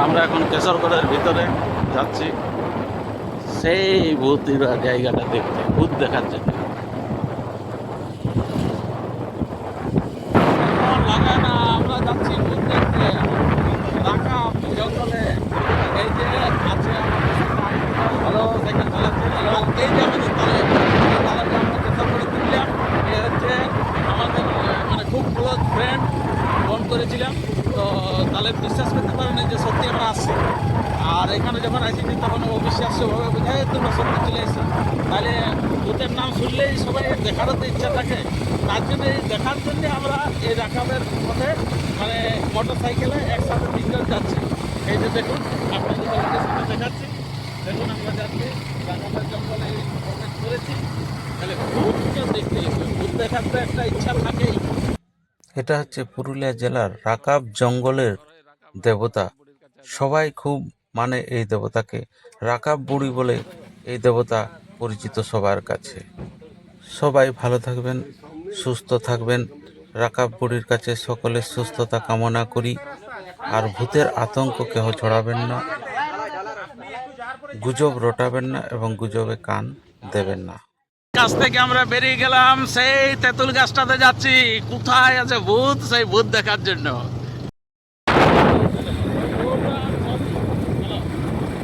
আমরা এখন কেশরগড়ের ভিতরে যাচ্ছি সেই ভূত জায়গাটা দেখতে, ভূত দেখার জন্য। লাগায় না, আমরা যাচ্ছি ভূত দেখতে রাকাব জঙ্গলে। এই যে আছে ভালো সাইকেল চালাচ্ছে, এবং এই যে আমাদের তালেবটা আমরা কেশরগড়ে তুললাম। এ হচ্ছে আমাদের মানে খুব ক্লোজ ফ্রেন্ড, ফোন করেছিলাম তো তাহলে বিশ্বাস করতে পারেন যে সত্যি আমরা আসছি। আর এখানে যখন আসিনি তখন অবিশ্বাস্যভাবে বোঝায় তোমরা সত্যি চলে এসেছি। তাহলে ভূতের নাম শুনলেই সবাই দেখারও তো ইচ্ছা থাকে। তার জন্য এই দেখার জন্য আমরা এই রাকাবের পথে মানে মোটর সাইকেলে একসাথে তিনজন যাচ্ছি। এই যে দেখুন, আপনাদের সামনে দেখাচ্ছি, দেখুন আমরা যাচ্ছি রাকাবের জঙ্গলে প্রবেশ করেছি। তাহলে ভূতকে দেখতে, ভূত দেখার তো একটা ইচ্ছা থাকেই। এটা হচ্ছে পুরুলিয়া জেলার রাকাব জঙ্গলের দেবতা। সবাই খুব মানে এই দেবতাকে। রাকাব বুড়ি বলে এই দেবতা পরিচিত সবার কাছে। সবাই ভালো থাকবেন, সুস্থ থাকবেন। রাকাব বুড়ির কাছে সকলের সুস্থতা কামনা করি। আর ভূতের আতঙ্ক কেহ ছড়াবেন না, গুজব রটাবেন না এবং গুজবে কান দেবেন না। কাছ থেকে আমরা বেরিয়ে গেলাম, সেই তেঁতুল গাছটাতে যাচ্ছি। কোথায় আছে ভূত, সেই ভূত দেখার জন্য।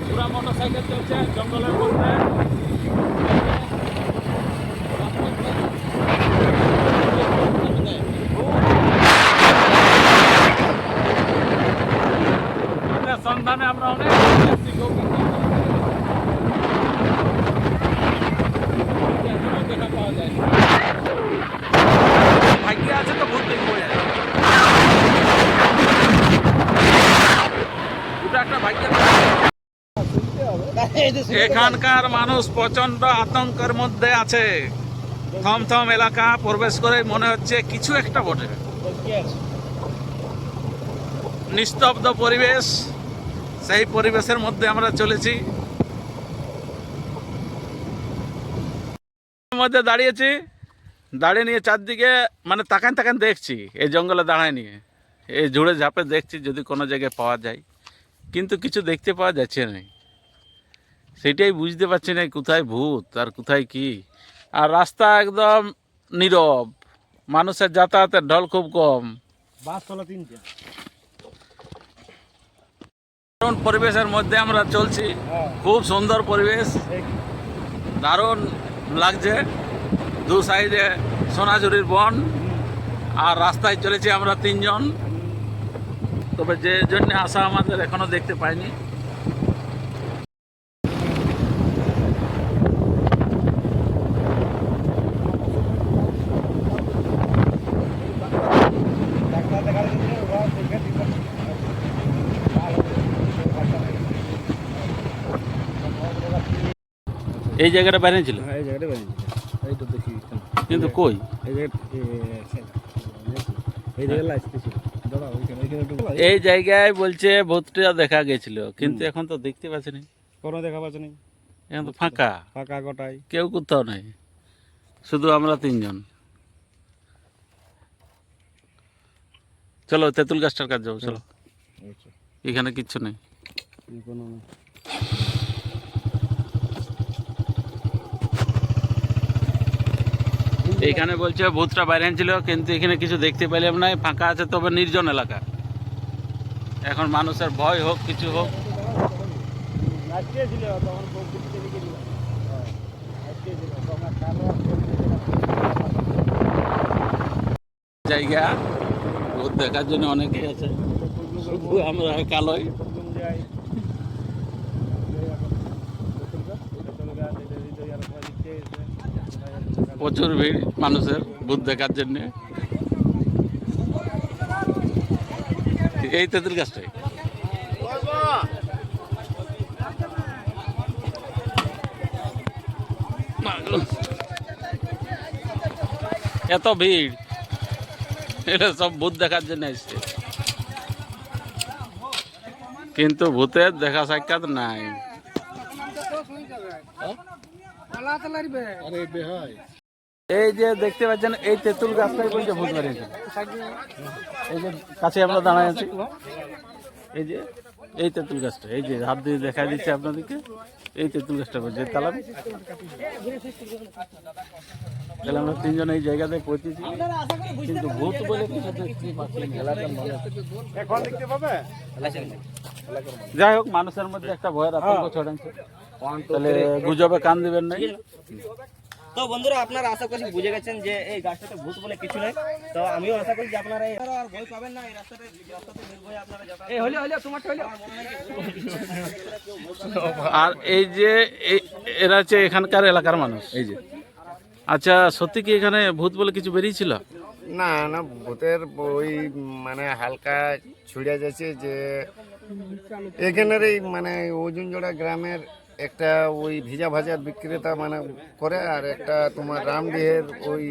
পুরা মোটরসাইকেল চলছে জঙ্গলের মধ্যে। সন্ধানে আমরা অনেক দেখা পাওয়া যায়। ভাগ্য আছে তো ভূত দেখবো যায়, ওটা একটা ভাগ্য। এখানকার মানুষ প্রচন্ড আতঙ্কের মধ্যে আছে। থমথম এলাকা প্রবেশ করে মনে হচ্ছে কিছু একটা বটে। নিস্তব্ধ পরিবেশ, সেই পরিবেশের মধ্যে আমরা চলেছি। মধ্যে দাঁড়িয়েছি, দাঁড়িয়ে নিয়ে চারদিকে মানে তাকান তাকান দেখছি। এই জঙ্গলে দাঁড়ায় নিয়ে এই ঝুড়ে ঝাপে দেখছি যদি কোনো জায়গায় পাওয়া যায়, কিন্তু কিছু দেখতে পাওয়া যাচ্ছে না। সেটাই বুঝতে পারছি না কোথায় ভূত আর কোথায় কি। আর রাস্তা একদম নীরব, মানুষের যাতায়াতের ঢল খুব কম। দারুণ পরিবেশের মধ্যে আমরা চলছি, খুব সুন্দর পরিবেশ, দারুণ লাগছে। দু সাইডে সোনাঝুরির বন, আর রাস্তায় চলেছি আমরা তিনজন। তবে যে জন্য আসা আমাদের এখনো দেখতে পাইনি। এই জায়গাটা বাইরে ছিল, এই জায়গাটা বাইরে ছিল, এইটা দেখি কিন্তু কই এই জায়গায় লাইসতে ছিল। দাদা ওইখানে একটু এই জায়গায় বলছে ভূতটা দেখা গেছিল, কিন্তু এখন তো দেখতে পাচ্ছি না। কোনো দেখা পাচ্ছে না, এখন তো ফাঁকা ফাঁকা গোটাই, কেউ কোথাও নাই, শুধু আমরা তিনজন। চলো তেঁতুল গাছটার কাছে যাবো, চলো। এখানে কিচ্ছু নেই। কোনো এইখানে বলছে ভূতটা বাইরে ছিল, কিন্তু এখানে কিছু দেখতে পেলাম না। ফাঁকা আছে, তবে নির্জন এলাকা। এখন মানুষের ভয় হোক কিছু হোক, জায়গা ভূত দেখার জন্য অনেকেই আছে, শুধু আমরা কালোই। প্রচুর ভিড় মানুষের ভূত দেখার জন্য। এই তেঁতুল গাছটাই এত ভিড়, এটা সব ভূত দেখার জন্য এসছে, কিন্তু ভূতের দেখা সাক্ষাৎ নাই। এই যে দেখতে পাচ্ছেন, এই তেঁতুল গাছটাই বলছে ভূত বাড়িয়েছে। এই যে কাছে আমরা দাঁড়ায় আছি, এই যে এই তেঁতুল গাছটা, এই যে হাত দিয়ে দেখা দিচ্ছে আপনাদেরকে, এই তেঁতুল গাছটা যে তালাম। তাহলে আমরা তিনজন এই জায়গাতে পৌঁছেছি, কিন্তু ভূত বলে কিছু দেখতে পাচ্ছি না। এখন দেখতে পাবে। যাই হোক, মানুষের মধ্যে একটা ভয়ের আতঙ্ক ছড়াচ্ছে, তাহলে গুজবে কান দিবেন নাই। তো বন্ধুরা, আপনারা আশা করছি বুঝে গেছেন যে এই গাছটাতে ভূত বলে কিছু নেই। তো আমিও আশা করি যে আপনারা আর ভয় পাবেন না। এই রাস্তাতে নির্ভয়ে আপনারা যাতায়াত এই হইলো তোমারটা হইলো। আর এই যে এরা হচ্ছে এখানকার এলাকার মানুষ। এই যে আচ্ছা, সত্যি কি এখানে ভূত বলে কিছু বেরিয়েছিল? না না, ভূতের ওই মানে হালকা ছড়িয়ে যাচ্ছে যে এখানের এই মানে ওজনজোড়া গ্রামের একটা ওই ভিজা ভাজার বিক্রেতা মানে করে, আর একটা তোমার রামডিহের ওই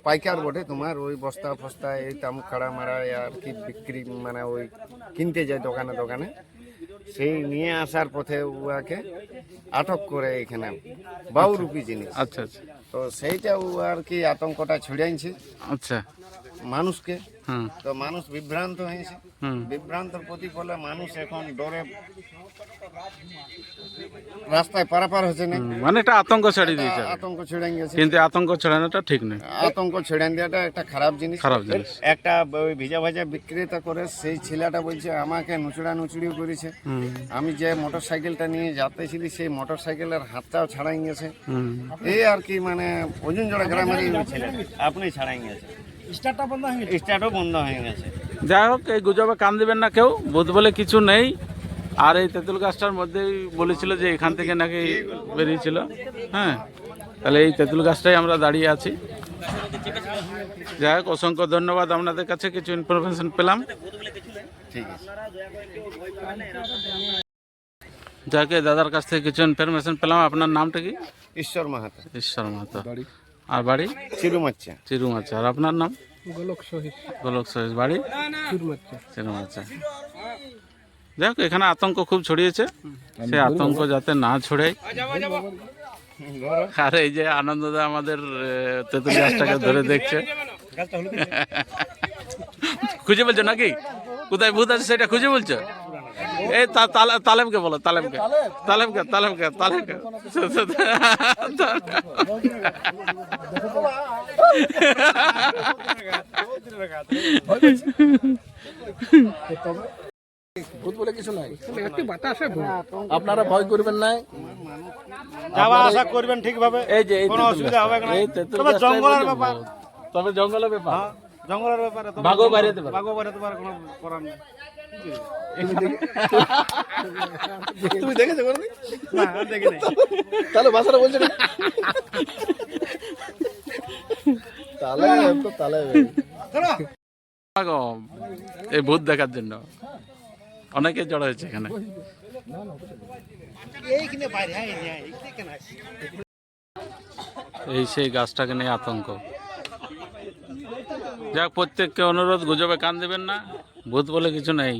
পাইকার বটে, তোমার ওই বস্তা ফস্তা এই তামুক খাড়া মারা আর কি বিক্রি মানে ওই কিনতে যায় দোকানে দোকানে, সেই নিয়ে আসার পথে উহাকে আটক করে এখানে বাউরূপী জিনিস। আচ্ছা আচ্ছা তো সেইটা ও আর কি আতঙ্কটা ছড়িয়েছে আচ্ছা। মানুষকে। হুম তো মানুষ বিভ্রান্ত হয়েছে, হুম বিভ্রান্তর প্রতিফলে মানুষ এখন ডরে রাস্তায় পারাপার হচ্ছে না, মানে একটা আতঙ্ক ছড়িয়ে দিয়েছে, আতঙ্ক ছড়িয়ে গেছে। কিন্তু আতঙ্ক ছড়ানোটা ঠিক নয়, আতঙ্ক ছড়িয়ে দেওয়াটা একটা খারাপ জিনিস। খারাপ জিনিস। একটা ওই ভিজা ভাজা বিক্রেতা করে সেই ছেলেটা বলছে আমাকে নুচড়া নুচড়িও করেছে। হুম আমি যে মোটর সাইকেলটা নিয়ে যাতেছিলি সেই মোটর সাইকেলের হাতটাও ছাড়াই গেছে। হুম। এই আর কি মানে ওজনজোড়া গ্রামের এই ছেলে আপনি ছাড়াই গেছে, স্টার্টও বন্ধ হয়ে গেছে। যাই হোক, এই গুজবে কান দিবেন না কেউ, ভূত বলে কিছু নেই। আর এই তেঁতুল গাছটার মধ্যেই বলেছিল যে এখান থেকে নাকি বেরিয়েছিল। হ্যাঁ, তাহলে এই তেঁতুল গাছটাই আমরা দাঁড়িয়ে আছি। যাই হোক, অসংখ্য ধন্যবাদ, আপনাদের কাছে কিছু ইনফরমেশন পেলাম। ঠিক আছে। যাকে দাদার কাছ থেকে কিছু ইনফরমেশন পেলাম। আপনার নামটা কি? ঈশ্বর মাহাতো, ঈশ্বর মাহাতো। আর বাড়ি? চিরুমাচ্চা। চিরুমাচা। আর আপনার নাম? গোলক সহিত গোলক সহিস। বাড়ি? চুরমাচ্চা। চিরুমাচা। যাই হোক, এখানে আতঙ্ক খুব ছড়িয়েছে, সে আতঙ্ক যাতে না ছড়ায়। আর এই যে আনন্দদা আমাদের তেঁতুল গাছটাকে ধরে দেখছে, খুঁজে বলছো নাকি কোথায় ভূত আছে সেটা খুঁজে বলছো? এই তালেমকে বলো, তালেমকে তালেমকে তালেমকে তালেমকে ভূত বলে কিছু নাই, একটি বাতাসে ভূত। আপনারা ভয় করবেন না, যাওয়া আসা করবেন ঠিকভাবে। এই যে কোনো অসুবিধা হবে না। এই তেঁতুল তবে গাছটাই জঙ্গলের বলি ব্যাপার। ভূত। তবে জঙ্গলের ব্যাপার, জঙ্গলের ব্যাপারে তো বাঘও বাড়িতে পারে। বাঘও বাড়াতে পারে, কোনো করার নেই। তুমি দেখেছো কোনদিন? না, আমি দেখি নাই। তাহলে ভাষাটা বলছে না। তালে তো তালে এই ভূত দেখার জন্য অনেকে জড়ো হয়েছে এখানে। এই সেই গাছটাকে নিয়ে আতঙ্ক। যাক, প্রত্যেককে অনুরোধ, গুজবে কান দেবেন না, ভূত বলে কিছু নেই।